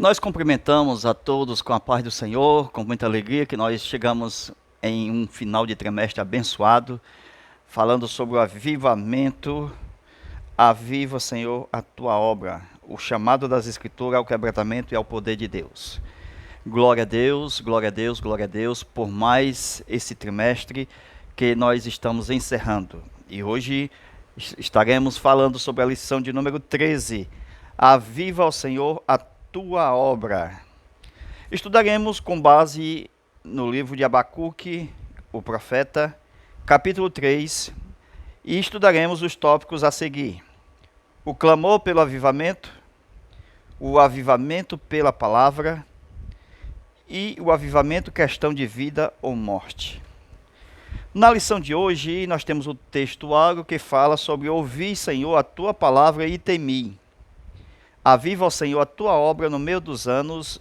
Nós cumprimentamos a todos com a paz do Senhor, com muita alegria que nós chegamos em um final de trimestre abençoado, falando sobre o avivamento. Aviva, Senhor, a tua obra, o chamado das Escrituras ao quebrantamento e ao poder de Deus. Glória a Deus, glória a Deus, glória a Deus, por mais esse trimestre que nós estamos encerrando. E hoje estaremos falando sobre a lição de número 13. Aviva, ó Senhor, a tua obra. Estudaremos com base no livro de Abacuque, o profeta, capítulo 3, e estudaremos os tópicos a seguir: o clamor pelo avivamento, o avivamento pela palavra e o avivamento questão de vida ou morte. Na lição de hoje, nós temos o textuário que fala sobre ouvir, Senhor, a tua palavra e temi. Aviva, ó Senhor, a tua obra no meio dos anos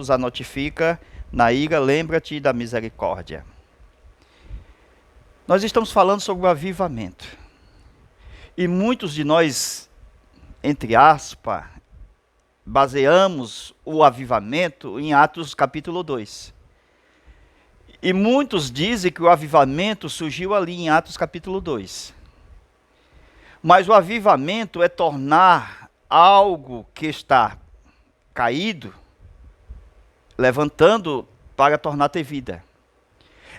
a notifica, na ira lembra-te da misericórdia. Nós estamos falando sobre o avivamento. E muitos de nós, entre aspas, baseamos o avivamento em Atos capítulo 2. E muitos dizem que o avivamento surgiu ali em Atos capítulo 2. Mas o avivamento é tornar algo que está caído, levantando para tornar ter vida.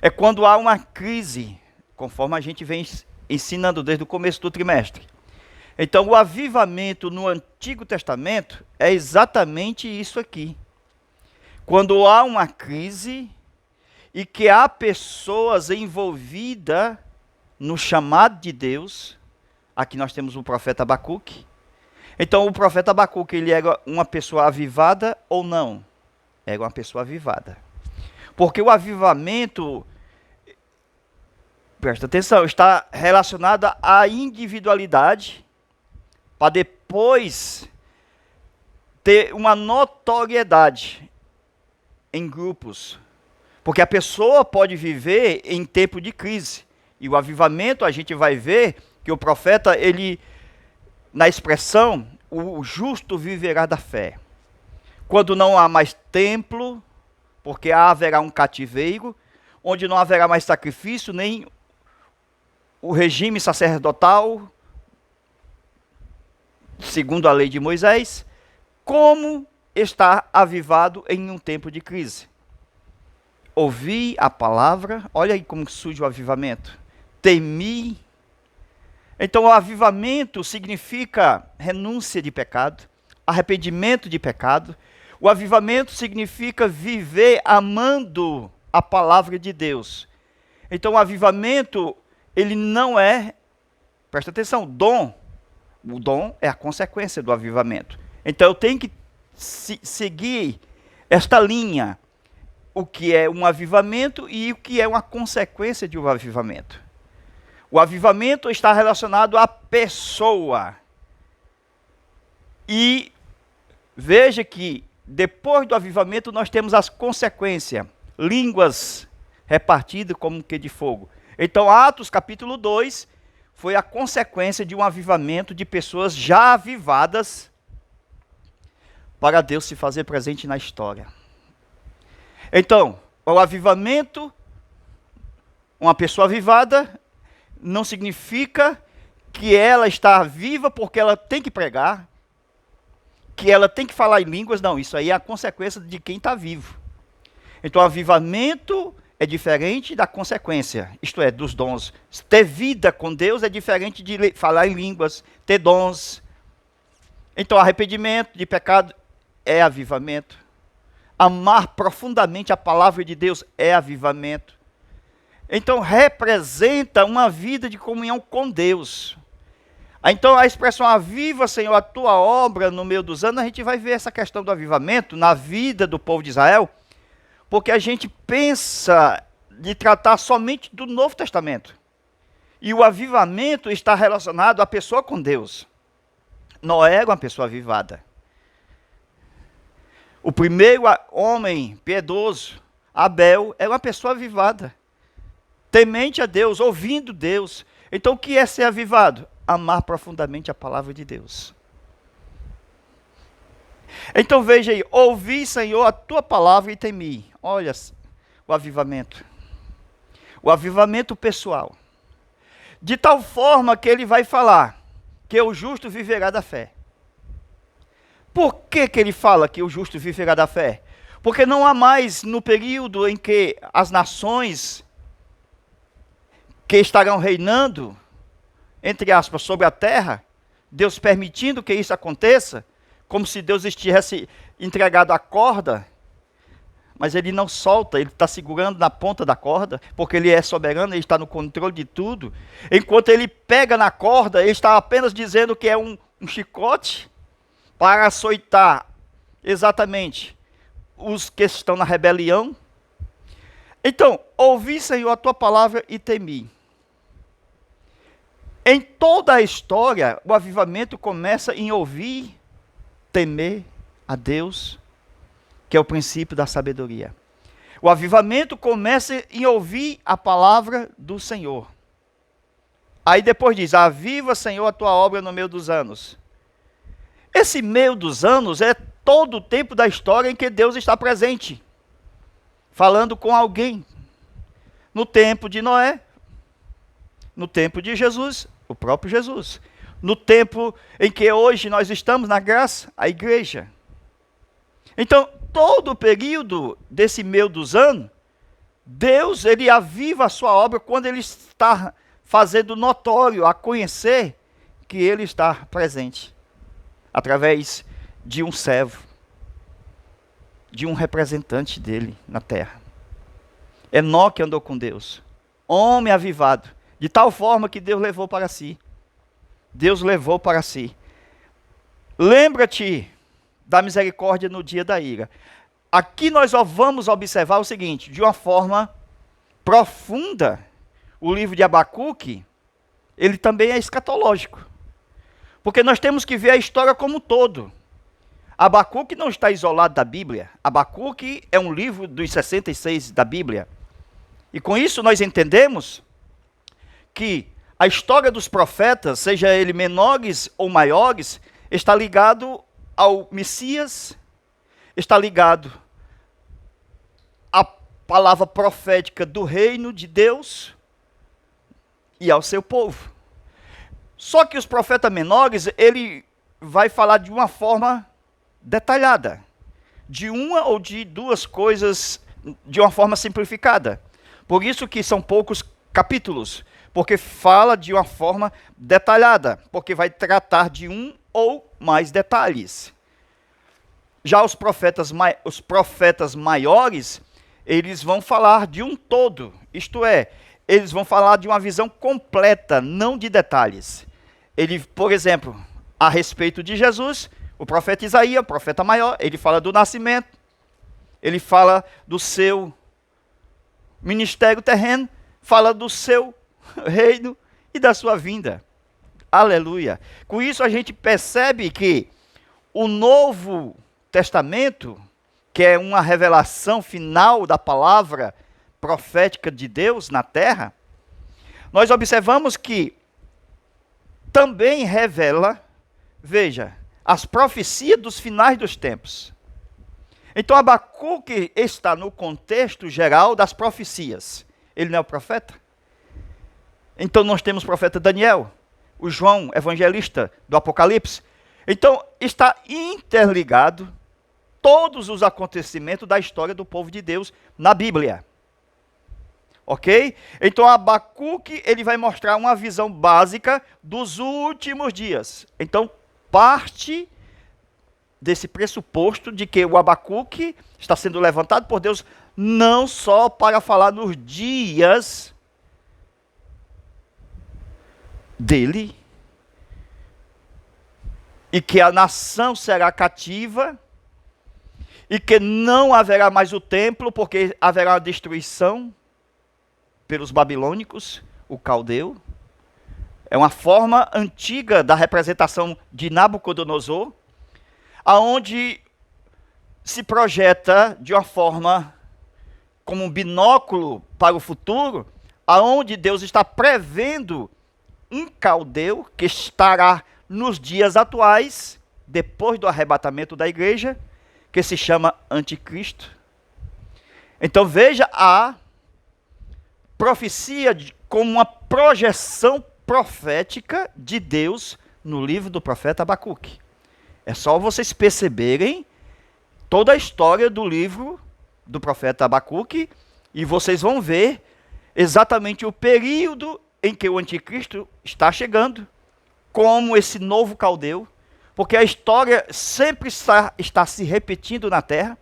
É quando há uma crise, conforme a gente vem ensinando desde o começo do trimestre. Então, o avivamento no Antigo Testamento é exatamente isso aqui. Quando há uma crise e que há pessoas envolvidas no chamado de Deus, aqui nós temos o profeta Abacuque. Então, o profeta Abacuque, ele era uma pessoa avivada ou não? Era uma pessoa avivada. Porque o avivamento, presta atenção, está relacionado à individualidade, para depois ter uma notoriedade em grupos. Porque a pessoa pode viver em tempo de crise. E o avivamento, a gente vai ver que o profeta, ele, na expressão, o justo viverá da fé. Quando não há mais templo, porque haverá um cativeiro, onde não haverá mais sacrifício, nem o regime sacerdotal, segundo a lei de Moisés, como está avivado em um tempo de crise. Ouvi a palavra, olha aí como surge o avivamento. Temi. Então, o avivamento significa renúncia de pecado, arrependimento de pecado. O avivamento significa viver amando a palavra de Deus. Então, o avivamento, ele não é, presta atenção, dom. O dom é a consequência do avivamento. Então, eu tenho que seguir esta linha, o que é um avivamento e o que é uma consequência de um avivamento. O avivamento está relacionado à pessoa. E veja que depois do avivamento nós temos as consequências. Línguas repartidas como que de fogo. Então Atos capítulo 2 foi a consequência de um avivamento de pessoas já avivadas para Deus se fazer presente na história. Então, o avivamento, uma pessoa avivada, não significa que ela está viva porque ela tem que pregar, que ela tem que falar em línguas. Não, isso aí é a consequência de quem está vivo. Então, o avivamento é diferente da consequência, isto é, dos dons. Ter vida com Deus é diferente de falar em línguas, ter dons. Então, arrependimento de pecado é avivamento. Amar profundamente a palavra de Deus é avivamento. Então, representa uma vida de comunhão com Deus. Então, a expressão aviva, Senhor, a tua obra no meio dos anos, a gente vai ver essa questão do avivamento na vida do povo de Israel, porque a gente pensa de tratar somente do Novo Testamento. E o avivamento está relacionado à pessoa com Deus. Noé era uma pessoa avivada. O primeiro homem piedoso, Abel, era uma pessoa avivada. Temente a Deus, ouvindo Deus. Então, o que é ser avivado? Amar profundamente a palavra de Deus. Então veja aí, ouvi, Senhor, a tua palavra e temi. Olha o avivamento. O avivamento pessoal. De tal forma que ele vai falar que o justo viverá da fé. Por que ele fala que o justo viverá da fé? Porque não há mais, no período em que as nações que estarão reinando, entre aspas, sobre a terra, Deus permitindo que isso aconteça, como se Deus estivesse entregado a corda, mas ele não solta, ele está segurando na ponta da corda, porque ele é soberano, ele está no controle de tudo. Enquanto ele pega na corda, ele está apenas dizendo que é um chicote para açoitar exatamente os que estão na rebelião. Então, ouvi, Senhor, a tua palavra e temi. Em toda a história, o avivamento começa em ouvir, temer a Deus, que é o princípio da sabedoria. O avivamento começa em ouvir a palavra do Senhor. Aí depois diz, aviva, Senhor, a tua obra no meio dos anos. Esse meio dos anos é todo o tempo da história em que Deus está presente, falando com alguém. No tempo de Noé, no tempo de Jesus, o próprio Jesus. No tempo em que hoje nós estamos na graça, a igreja. Então, todo o período desse meio dos anos, Deus, ele aviva a sua obra quando ele está fazendo notório, a conhecer que ele está presente. Através de um servo, de um representante dele na terra. Enoque andou com Deus, homem avivado, de tal forma que Deus levou para si. Deus levou para si. Lembra-te da misericórdia no dia da ira. Aqui nós vamos observar o seguinte, de uma forma profunda, o livro de Abacuque, ele também é escatológico. Porque nós temos que ver a história como um todo. Abacuque não está isolado da Bíblia. Abacuque é um livro dos 66 da Bíblia. E com isso nós entendemos que a história dos profetas, seja eles menores ou maiores, está ligado ao Messias, está ligado à palavra profética do reino de Deus e ao seu povo. Só que os profetas menores, ele vai falar de uma forma detalhada, de uma ou de duas coisas, de uma forma simplificada. Por isso que são poucos capítulos, porque fala de uma forma detalhada, porque vai tratar de um ou mais detalhes. Já os profetas maiores, eles vão falar de um todo, isto é, eles vão falar de uma visão completa, não de detalhes. Ele, por exemplo, a respeito de Jesus, o profeta Isaías, o profeta maior, ele fala do nascimento, ele fala do seu ministério terreno, fala do seu reino e da sua vinda. Aleluia. Com isso a gente percebe que o Novo Testamento, que é uma revelação final da palavra profética de Deus na terra, nós observamos que também revela, veja, as profecias dos finais dos tempos. Então Abacuque está no contexto geral das profecias. Ele não é o profeta? Então nós temos o profeta Daniel, o João, evangelista do Apocalipse. Então está interligado todos os acontecimentos da história do povo de Deus na Bíblia. Ok? Então Abacuque, ele vai mostrar uma visão básica dos últimos dias. Então parte desse pressuposto de que o Abacuque está sendo levantado por Deus não só para falar nos dias dele, e que a nação será cativa, e que não haverá mais o templo, porque haverá uma destruição pelos babilônicos, o caldeu. É uma forma antiga da representação de Nabucodonosor, aonde se projeta de uma forma como um binóculo para o futuro, aonde Deus está prevendo um caldeu que estará nos dias atuais depois do arrebatamento da igreja, que se chama anticristo. Então veja a profecia como uma projeção profética de Deus no livro do profeta Abacuque. É só vocês perceberem toda a história do livro do profeta Abacuque e vocês vão ver exatamente o período em que o anticristo está chegando, como esse novo caldeu, porque a história sempre está se repetindo na terra,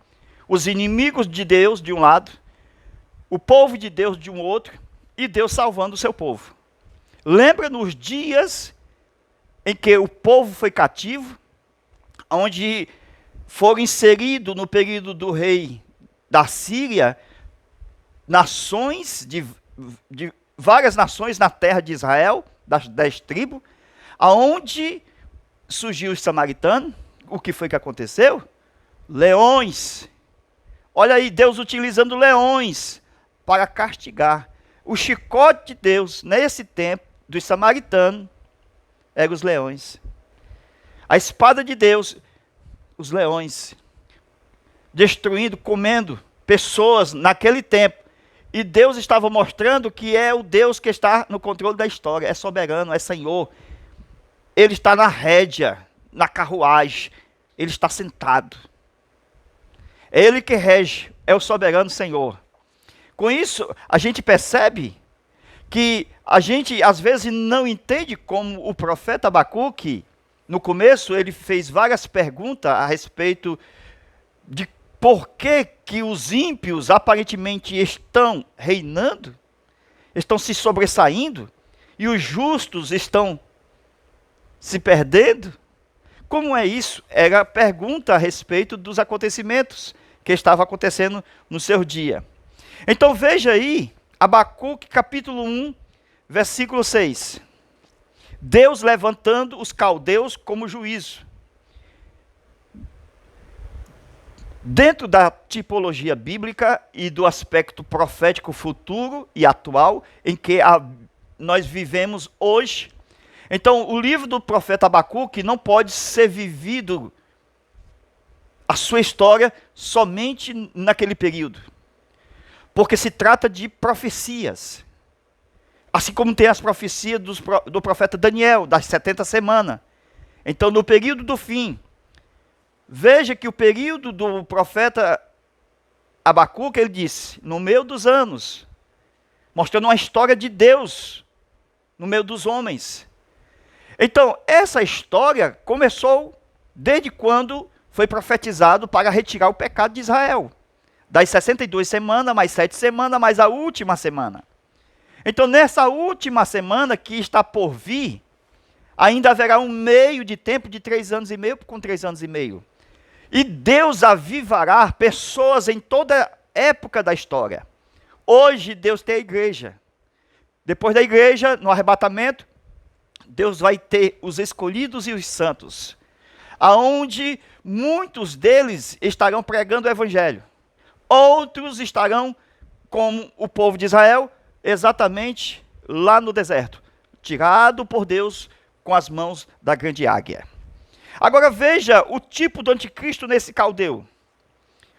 os inimigos de Deus de um lado, o povo de Deus de um outro, e Deus salvando o seu povo. Lembra nos dias em que o povo foi cativo, onde foram inseridos no período do rei da Síria, nações de várias nações na terra de Israel, das 10 tribos, aonde surgiu os samaritanos. O que foi que aconteceu? Leões. Olha aí, Deus utilizando leões para castigar. O chicote de Deus, nesse tempo, dos samaritanos, eram os leões. A espada de Deus, os leões. Destruindo, comendo pessoas naquele tempo. E Deus estava mostrando que é o Deus que está no controle da história. É soberano, é Senhor. Ele está na rédea, na carruagem. Ele está sentado. É Ele que rege, é o soberano Senhor. Com isso, a gente percebe que a gente às vezes não entende como o profeta Abacuque, no começo ele fez várias perguntas a respeito de por que os ímpios aparentemente estão reinando, estão se sobressaindo, e os justos estão se perdendo. Como é isso? Era a pergunta a respeito dos acontecimentos que estavam acontecendo no seu dia. Então veja aí, Abacuque capítulo 1, versículo 6. Deus levantando os caldeus como juízo. Dentro da tipologia bíblica e do aspecto profético futuro e atual em que nós vivemos hoje. Então, o livro do profeta Abacuque não pode ser vivido, a sua história, somente naquele período. Porque se trata de profecias. Assim como tem as profecias do profeta Daniel, das 70 semanas. Então, no período do fim, veja que o período do profeta Abacuque, ele disse, no meio dos anos, mostrando uma história de Deus no meio dos homens. Então, essa história começou desde quando foi profetizado para retirar o pecado de Israel. Das 62 semanas, mais 7 semanas, mais a última semana. Então, nessa última semana que está por vir, ainda haverá um meio de tempo de 3 anos e meio com 3 anos e meio. E Deus avivará pessoas em toda época da história. Hoje, Deus tem a igreja. Depois da igreja, no arrebatamento, Deus vai ter os escolhidos e os santos, aonde muitos deles estarão pregando o evangelho. Outros estarão, como o povo de Israel, exatamente lá no deserto, tirado por Deus com as mãos da grande águia. Agora veja o tipo do anticristo nesse caldeu.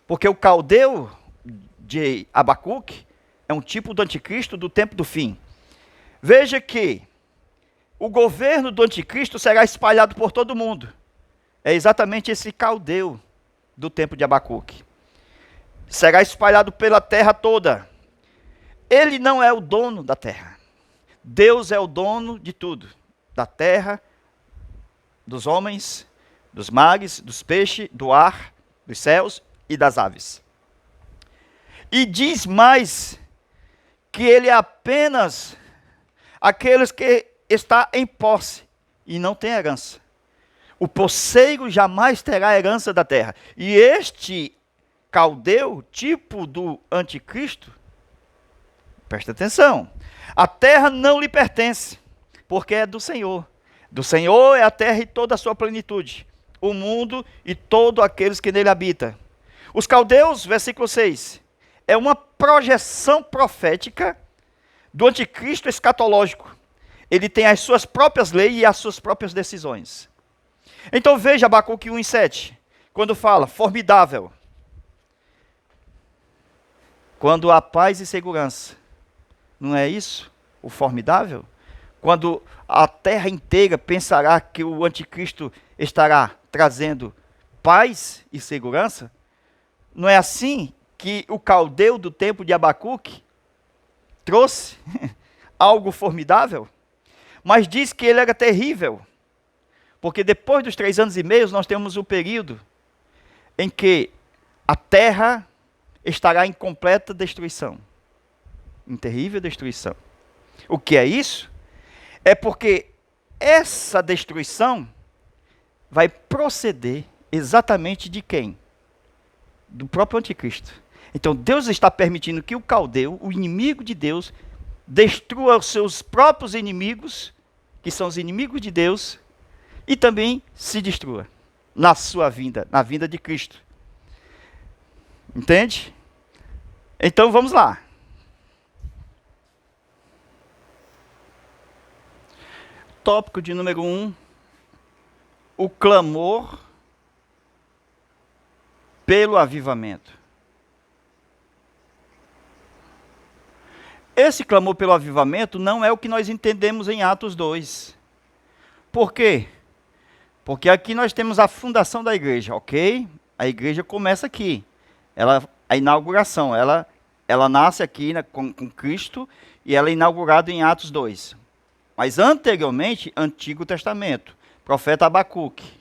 Porque o caldeu de Abacuque é um tipo do anticristo do tempo do fim. Veja que o governo do anticristo será espalhado por todo mundo. É exatamente esse caldeu do tempo de Abacuque. Será espalhado pela terra toda. Ele não é o dono da terra. Deus é o dono de tudo. Da terra, dos homens, dos mares, dos peixes, do ar, dos céus e das aves. E diz mais que ele é apenas aqueles que está em posse e não tem herança. O posseiro jamais terá herança da terra. E este caldeu, tipo do anticristo, presta atenção, a terra não lhe pertence, porque é do Senhor. Do Senhor é a terra e toda a sua plenitude, o mundo e todos aqueles que nele habitam. Os caldeus, versículo 6, é uma projeção profética do anticristo escatológico. Ele tem as suas próprias leis e as suas próprias decisões. Então veja Abacuque 1:7, quando fala formidável, quando há paz e segurança. Não é isso o formidável? Quando a terra inteira pensará que o anticristo estará trazendo paz e segurança, não é assim que o caldeu do tempo de Abacuque trouxe algo formidável? Mas diz que ele era terrível, porque depois dos 3 anos e meio nós temos o período em que a terra estará em completa destruição, em terrível destruição. O que é isso? É porque essa destruição vai proceder exatamente de quem? Do próprio anticristo. Então Deus está permitindo que o caldeu, o inimigo de Deus, destrua os seus próprios inimigos, que são os inimigos de Deus, e também se destrua na sua vinda, na vinda de Cristo. Entende? Então vamos lá. Tópico de número 1, o clamor pelo avivamento. Esse clamor pelo avivamento não é o que nós entendemos em Atos 2. Por quê? Porque aqui nós temos a fundação da igreja, ok? A igreja começa aqui. A inauguração, ela nasce aqui com Cristo e ela é inaugurada em Atos 2. Mas anteriormente, Antigo Testamento, profeta Abacuque.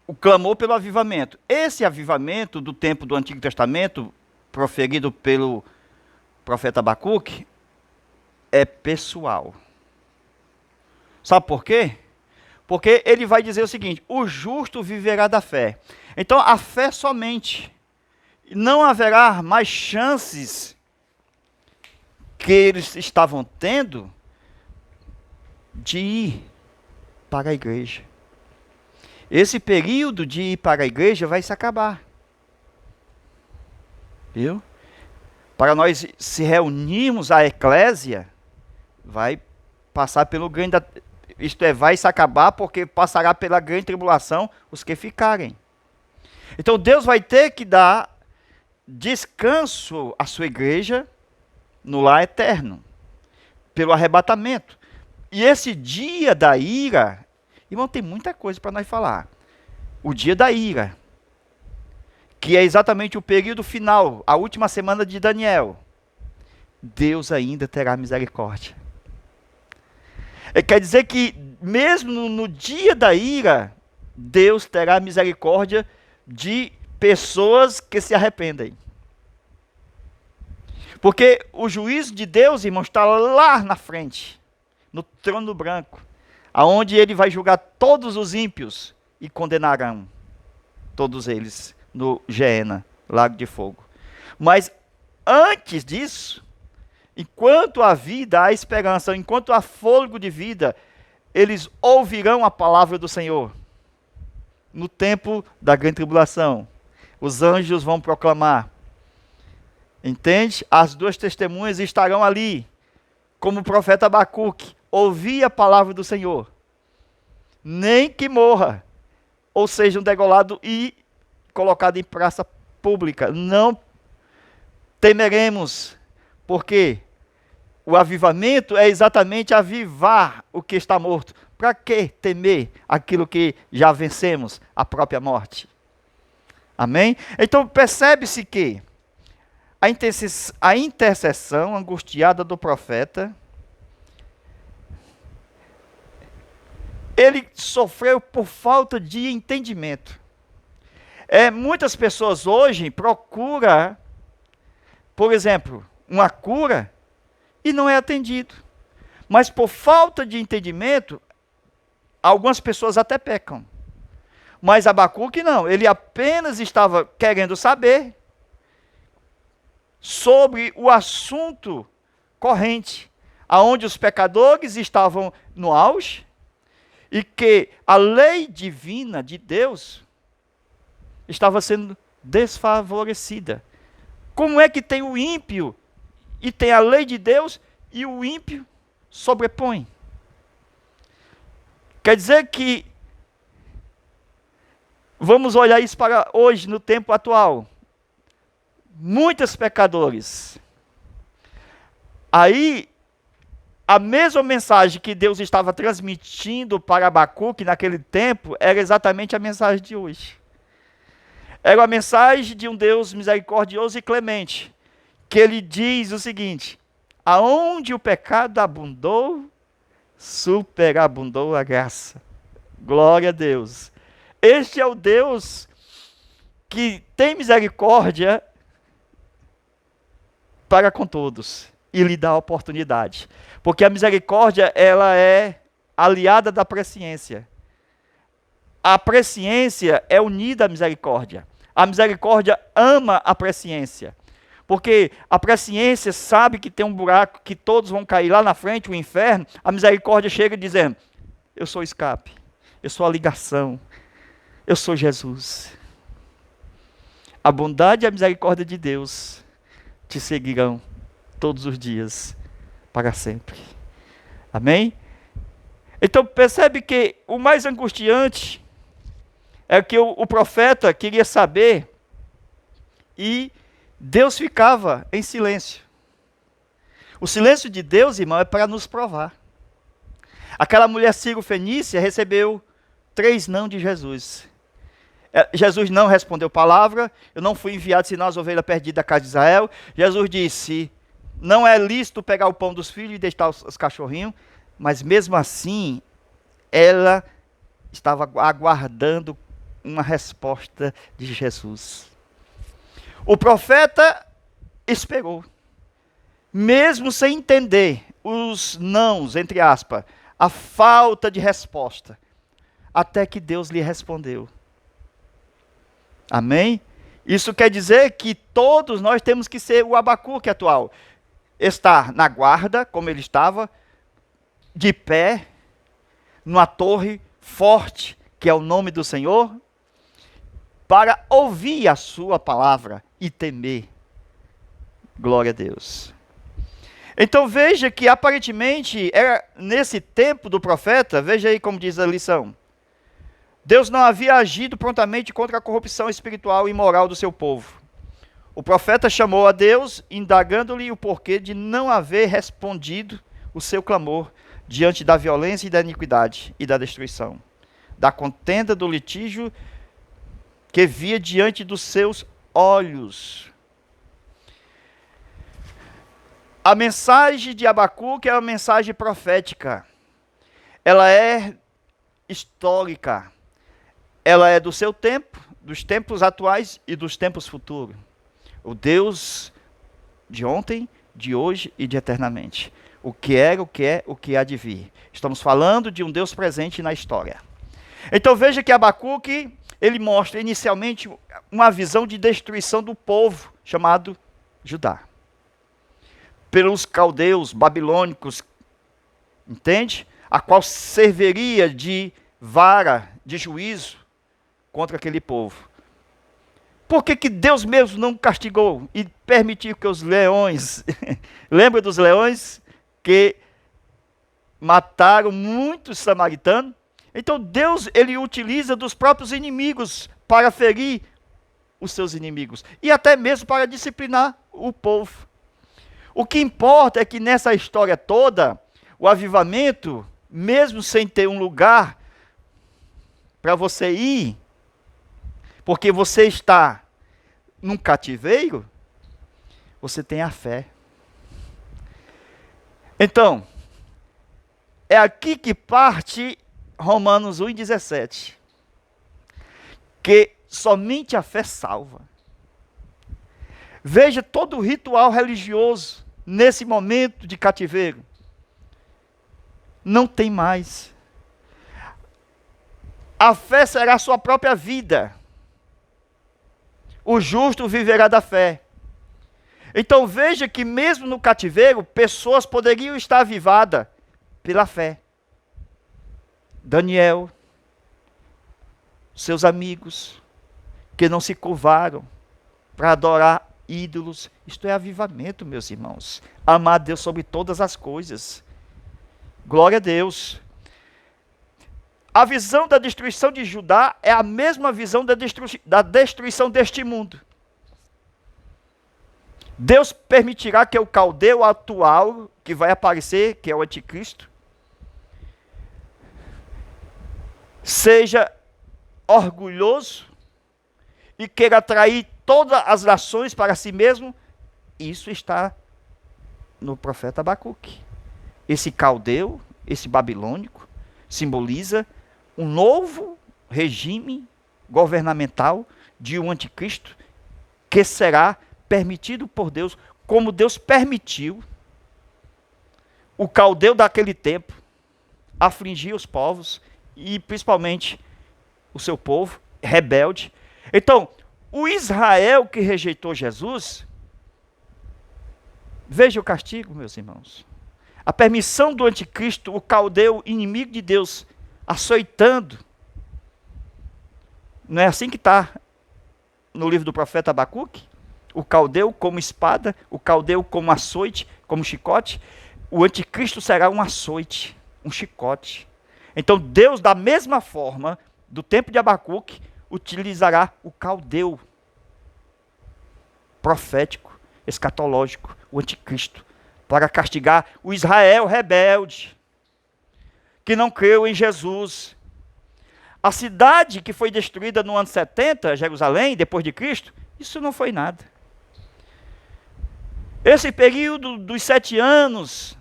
O clamor pelo avivamento. Esse avivamento do tempo do Antigo Testamento, proferido pelo profeta Abacuque, é pessoal. Sabe por quê? Porque ele vai dizer o seguinte: o justo viverá da fé. Então a fé somente. Não haverá mais chances que eles estavam tendo de ir para a igreja. Esse período de ir para a igreja vai se acabar. Viu? Para nós se reunirmos a eclésia, vai passar pelo grande... Isto é, vai se acabar porque passará pela grande tribulação os que ficarem. Então Deus vai ter que dar descanso à sua igreja no lar eterno, pelo arrebatamento. E esse dia da ira, irmão, tem muita coisa para nós falar. O dia da ira, que é exatamente o período final, a última semana de Daniel. Deus ainda terá misericórdia. Quer dizer que mesmo no dia da ira, Deus terá misericórdia de pessoas que se arrependem. Porque o juízo de Deus, irmão, está lá na frente, no trono branco, aonde ele vai julgar todos os ímpios e condenarão todos eles no Geena, lago de fogo. Mas antes disso, enquanto há vida, há esperança, enquanto há fôlego de vida, eles ouvirão a palavra do Senhor. No tempo da grande tribulação, os anjos vão proclamar. Entende? As duas testemunhas estarão ali, como o profeta Abacuque, ouvir a palavra do Senhor. Nem que morra, ou seja, degolado e colocado em praça pública. Não temeremos, porque o avivamento é exatamente avivar o que está morto. Para que temer aquilo que já vencemos, a própria morte? Amém? Então percebe-se que a intercessão angustiada do profeta, ele sofreu por falta de entendimento. Muitas pessoas hoje procuram, por exemplo, uma cura e não é atendido. Mas por falta de entendimento, algumas pessoas até pecam. Mas Abacuque não, ele apenas estava querendo saber sobre o assunto corrente, aonde os pecadores estavam no auge e que a lei divina de Deus estava sendo desfavorecida. Como é que tem o ímpio e tem a lei de Deus e o ímpio sobrepõe? Quer dizer que vamos olhar isso para hoje, no tempo atual. Muitos pecadores. Aí, a mesma mensagem que Deus estava transmitindo para Abacuque naquele tempo, era exatamente a mensagem de hoje. Era a mensagem de um Deus misericordioso e clemente, que ele diz o seguinte: aonde o pecado abundou, superabundou a graça. Glória a Deus. Este é o Deus que tem misericórdia para com todos e lhe dá a oportunidade. Porque a misericórdia, ela é aliada da presciência. A presciência é unida à misericórdia. A misericórdia ama a presciência. Porque a presciência sabe que tem um buraco, que todos vão cair lá na frente, o inferno. A misericórdia chega dizendo: eu sou o escape, eu sou a ligação, eu sou Jesus. A bondade e a misericórdia de Deus te seguirão todos os dias, para sempre. Amém? Então percebe que o mais angustiante é que o profeta queria saber e Deus ficava em silêncio. O silêncio de Deus, irmão, é para nos provar. Aquela mulher Ciro-fenícia recebeu 3 não de Jesus. Jesus não respondeu palavra: eu não fui enviado senão as ovelhas perdidas da casa de Israel. Jesus disse: não é lícito pegar o pão dos filhos e deixar os cachorrinhos. Mas mesmo assim, ela estava aguardando uma resposta de Jesus. O profeta esperou, mesmo sem entender os nãos, entre aspas, a falta de resposta, até que Deus lhe respondeu. Amém? Isso quer dizer que todos nós temos que ser o Abacuque atual. Estar na guarda, como ele estava, de pé, numa torre forte, que é o nome do Senhor, para ouvir a sua palavra e temer. Glória a Deus. Então veja que aparentemente, era nesse tempo do profeta, veja aí como diz a lição, Deus não havia agido prontamente contra a corrupção espiritual e moral do seu povo. O profeta chamou a Deus, indagando-lhe o porquê de não haver respondido o seu clamor diante da violência e da iniquidade e da destruição, da contenda, do litígio que via diante dos seus olhos. A mensagem de Abacuque é uma mensagem profética. Ela é histórica. Ela é do seu tempo, dos tempos atuais e dos tempos futuros. O Deus de ontem, de hoje e de eternamente. O que era, o que é, o que há de vir. Estamos falando de um Deus presente na história. Então veja que Abacuque, ele mostra inicialmente uma visão de destruição do povo chamado Judá. Pelos caldeus babilônicos, entende? A qual serviria de vara, de juízo contra aquele povo. Por que Deus mesmo não castigou e permitiu que os leões, lembra dos leões que mataram muitos samaritanos? Então Deus, ele utiliza dos próprios inimigos para ferir os seus inimigos e até mesmo para disciplinar o povo. O que importa é que nessa história toda, o avivamento, mesmo sem ter um lugar para você ir, porque você está num cativeiro, você tem a fé. Então, é aqui que parte Romanos 1,17. Que somente a fé salva. Veja todo o ritual religioso nesse momento de cativeiro. Não tem mais. A fé será a sua própria vida. O justo viverá da fé. Então veja que mesmo no cativeiro, pessoas poderiam estar avivadas pela fé. Daniel, seus amigos, que não se curvaram para adorar ídolos. Isto é avivamento, meus irmãos. Amar a Deus sobre todas as coisas. Glória a Deus. a visão da destruição de Judá é a mesma visão da destruição deste mundo. Deus permitirá que o caldeu atual, que vai aparecer, que é o anticristo, seja orgulhoso e queira atrair todas as nações para si mesmo. Isso está no profeta Abacuque. Esse caldeu, esse babilônico, simboliza um novo regime governamental de um anticristo que será permitido por Deus, como Deus permitiu o caldeu daquele tempo afligir os povos e principalmente o seu povo rebelde. Então, o Israel que rejeitou Jesus, veja o castigo, meus irmãos. A permissão do anticristo, o caldeu inimigo de Deus, açoitando. Não é assim que está no livro do profeta Abacuque? O caldeu como espada, o caldeu como açoite, como chicote. O anticristo será um açoite, um chicote. Então Deus, da mesma forma, do tempo de Abacuque, utilizará o caldeu profético, escatológico, o anticristo, para castigar o Israel rebelde, que não creu em Jesus. A cidade que foi destruída no ano 70, Jerusalém, depois de Cristo, isso não foi nada. Esse período dos 7 anos,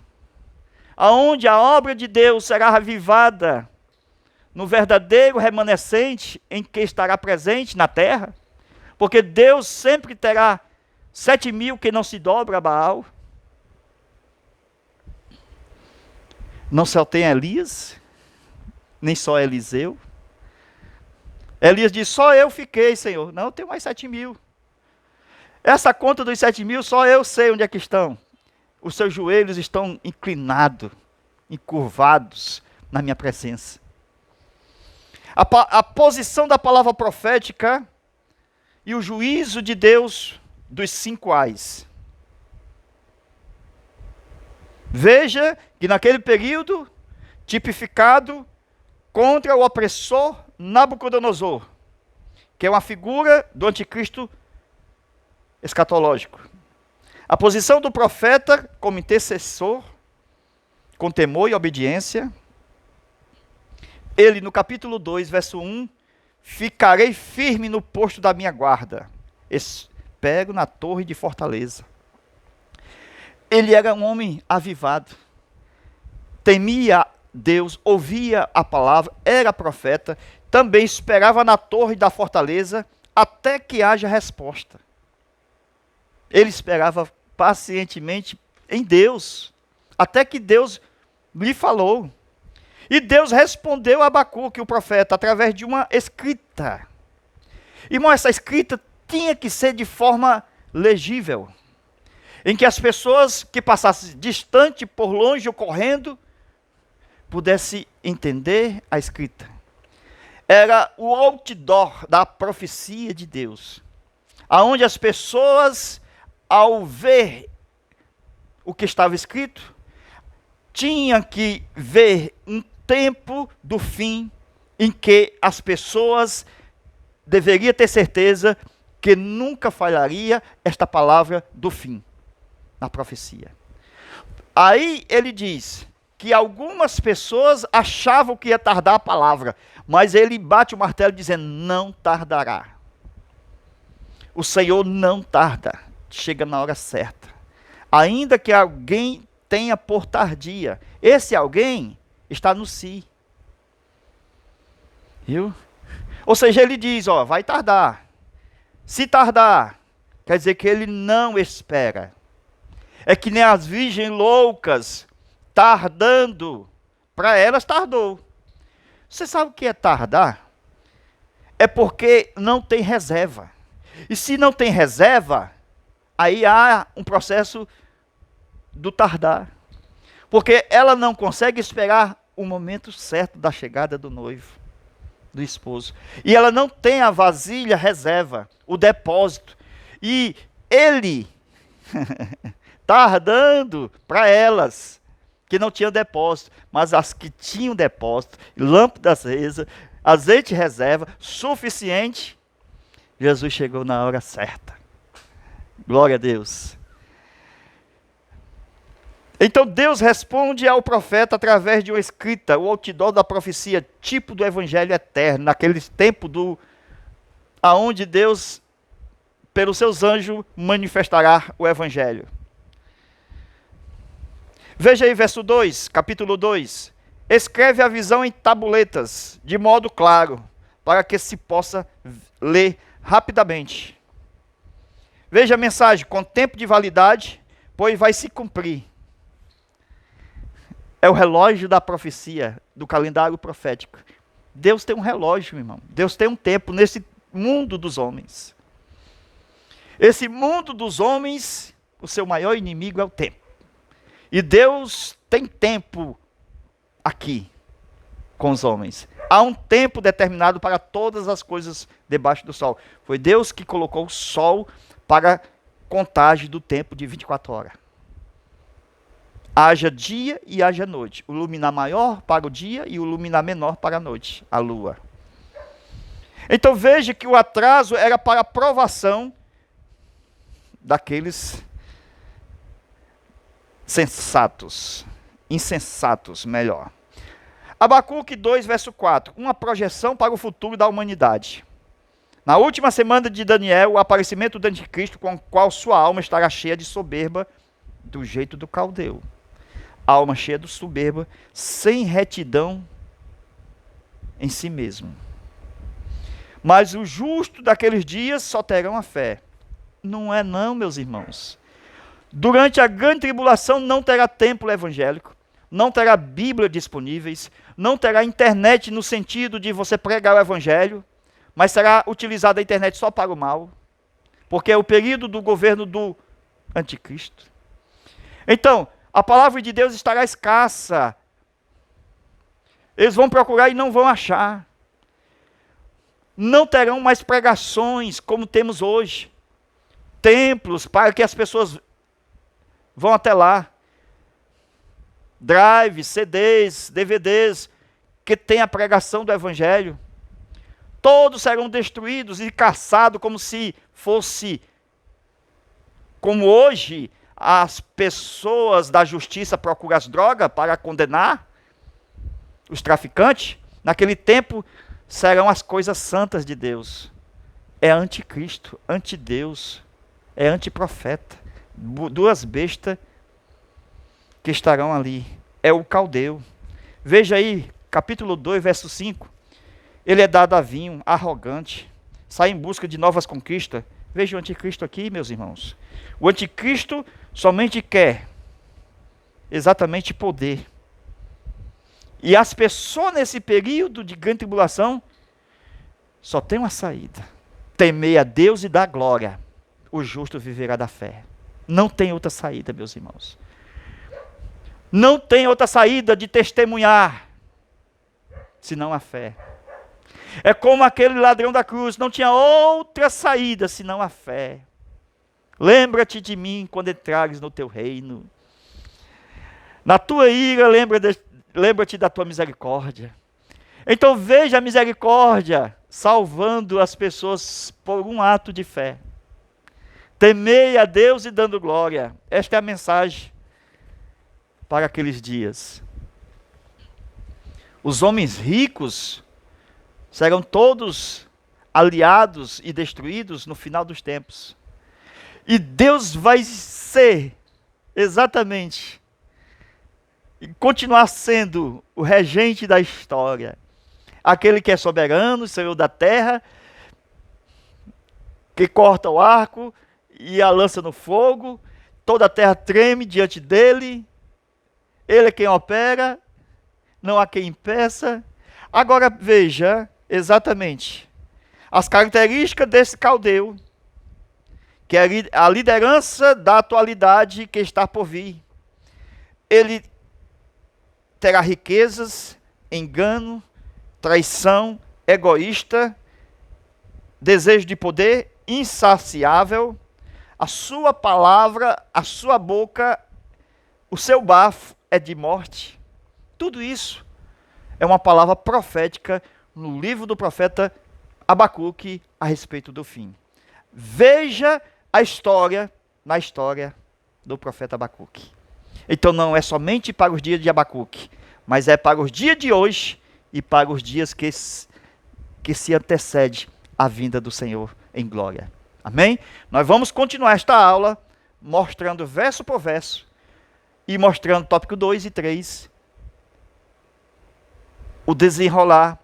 aonde a obra de Deus será revivada no verdadeiro remanescente em que estará presente na terra, porque Deus sempre terá 7.000 que não se dobra a Baal. Não só tem Elias, nem só Eliseu. Elias diz, só eu fiquei, Senhor. Não, eu tenho mais 7.000. Essa conta dos 7.000, só eu sei onde é que estão. Os seus joelhos estão inclinados, encurvados na minha presença. A posição da palavra profética e o juízo de Deus dos 5 ais. Veja que naquele período, tipificado contra o opressor Nabucodonosor, que é uma figura do anticristo escatológico. A posição do profeta como intercessor, com temor e obediência. Ele, no capítulo 2, verso 1, ficarei firme no posto da minha guarda, espero na torre de fortaleza. Ele era um homem avivado, temia Deus, ouvia a palavra, era profeta, também esperava na torre da fortaleza até que haja resposta. Ele esperava pacientemente em Deus, até que Deus lhe falou. E Deus respondeu a Abacuque, o profeta, através de uma escrita. Irmão, essa escrita tinha que ser de forma legível, em que as pessoas que passassem distante, por longe ou correndo, pudessem entender a escrita. Era o outdoor da profecia de Deus, aonde as pessoas, ao ver o que estava escrito, tinham que ver um tempo do fim em que as pessoas deveriam ter certeza que nunca falharia esta palavra do fim na profecia. Aí ele diz que algumas pessoas achavam que ia tardar a palavra, mas ele bate o martelo dizendo, não tardará. O Senhor não tarda, chega na hora certa. Ainda que alguém tenha por tardia, esse alguém está no si. Viu? Ou seja, ele diz, ó, vai tardar. Se tardar, quer dizer que ele não espera. É que nem as virgens loucas, tardando, para elas tardou. Você sabe o que é tardar? É porque não tem reserva. E se não tem reserva, aí há um processo do tardar. Porque ela não consegue esperar o momento certo da chegada do noivo, do esposo. E ela não tem a vasilha reserva, o depósito. E ele, tardando para elas, que não tinham depósito, mas as que tinham depósito, lâmpada acesa, azeite reserva, suficiente, Jesus chegou na hora certa. Glória a Deus. Então Deus responde ao profeta através de uma escrita, o outdoor da profecia, tipo do evangelho eterno, naquele tempo aonde Deus, pelos seus anjos, manifestará o evangelho. Veja aí verso 2, capítulo 2. Escreve a visão em tabuletas, de modo claro, para que se possa ler rapidamente. Veja a mensagem, com tempo de validade, pois vai se cumprir. É o relógio da profecia, do calendário profético. Deus tem um relógio, meu irmão. Deus tem um tempo nesse mundo dos homens. Esse mundo dos homens, o seu maior inimigo é o tempo. E Deus tem tempo aqui com os homens. Há um tempo determinado para todas as coisas debaixo do sol. Foi Deus que colocou o sol para contagem do tempo de 24 horas. Haja dia e haja noite. O luminar maior para o dia e o luminar menor para a noite, a lua. Então veja que o atraso era para a provação daqueles insensatos, melhor. Abacuque 2, verso 4. Uma projeção para o futuro da humanidade. Na última semana de Daniel, o aparecimento do anticristo, com o qual sua alma estará cheia de soberba, do jeito do caldeu. Alma cheia de soberba, sem retidão em si mesmo. Mas o justo daqueles dias só terão a fé. Não é não, meus irmãos. Durante a grande tribulação não terá templo evangélico, não terá Bíblia disponíveis, não terá internet no sentido de você pregar o evangelho, mas será utilizada a internet só para o mal, porque é o período do governo do anticristo. Então, a palavra de Deus estará escassa. Eles vão procurar e não vão achar. Não terão mais pregações como temos hoje. Templos para que as pessoas vão até lá. Drives, CDs, DVDs, que tem a pregação do evangelho. Todos serão destruídos e caçados como se fosse, como hoje, as pessoas da justiça procuram as drogas para condenar os traficantes. Naquele tempo serão as coisas santas de Deus. É anticristo, antideus, é antiprofeta. Duas bestas que estarão ali. É o caldeu. Veja aí, capítulo 2, verso 5. Ele é dado a vinho, arrogante, sai em busca de novas conquistas. Veja o anticristo aqui, meus irmãos. O anticristo somente quer exatamente poder. E as pessoas nesse período de grande tribulação só tem uma saída: temer a Deus e dar glória. O justo viverá da fé. Não tem outra saída, meus irmãos. Não tem outra saída de testemunhar senão a fé. É como aquele ladrão da cruz, não tinha outra saída senão a fé. Lembra-te de mim quando entrares no teu reino. Na tua ira, lembra-te da tua misericórdia. Então veja a misericórdia salvando as pessoas por um ato de fé. Temei a Deus e dando glória. Esta é a mensagem para aqueles dias. Os homens ricos serão todos aliados e destruídos no final dos tempos. E Deus vai ser exatamente e continuar sendo o regente da história. Aquele que é soberano, Senhor da terra, que corta o arco e a lança no fogo, toda a terra treme diante dele, ele é quem opera, não há quem impeça. Agora veja exatamente as características desse caldeu, que é a liderança da atualidade que está por vir. Ele terá riquezas, engano, traição, egoísta, desejo de poder, insaciável. A sua palavra, a sua boca, o seu bafo é de morte. Tudo isso é uma palavra profética no livro do profeta Abacuque a respeito do fim. Veja a história na história do profeta Abacuque. Então não é somente para os dias de Abacuque, mas é para os dias de hoje e para os dias que se antecede a vinda do Senhor em glória. Amém? Nós vamos continuar esta aula mostrando verso por verso e mostrando tópico 2 e 3, o desenrolar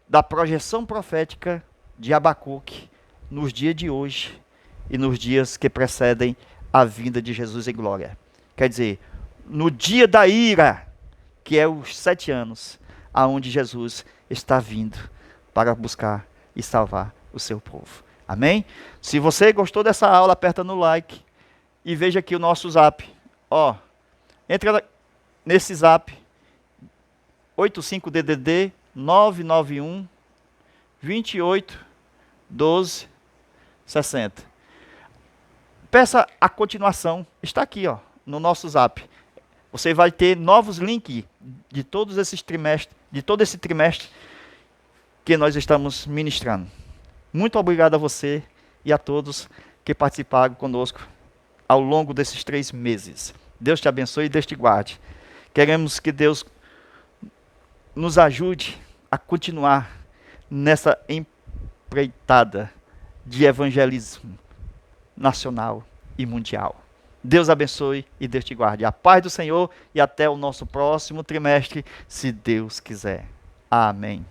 da projeção profética de Abacuque nos dias de hoje e nos dias que precedem a vinda de Jesus em glória. Quer dizer, no dia da ira, que é os 7 anos, aonde Jesus está vindo para buscar e salvar o seu povo. Amém? Se você gostou dessa aula, aperta no like e veja aqui o nosso zap. Ó, entra nesse zap, 85DDD 991 28 12 60. Peça a continuação, está aqui, ó, no nosso zap. Você vai ter novos links de todos esses trimestres, de todo esse trimestre que nós estamos ministrando. Muito obrigado a você e a todos que participaram conosco ao longo desses 3 meses. Deus te abençoe e Deus te guarde. Queremos que Deus nos ajude a continuar nessa empreitada de evangelismo nacional e mundial. Deus abençoe e Deus te guarde. A paz do Senhor e até o nosso próximo trimestre, se Deus quiser. Amém.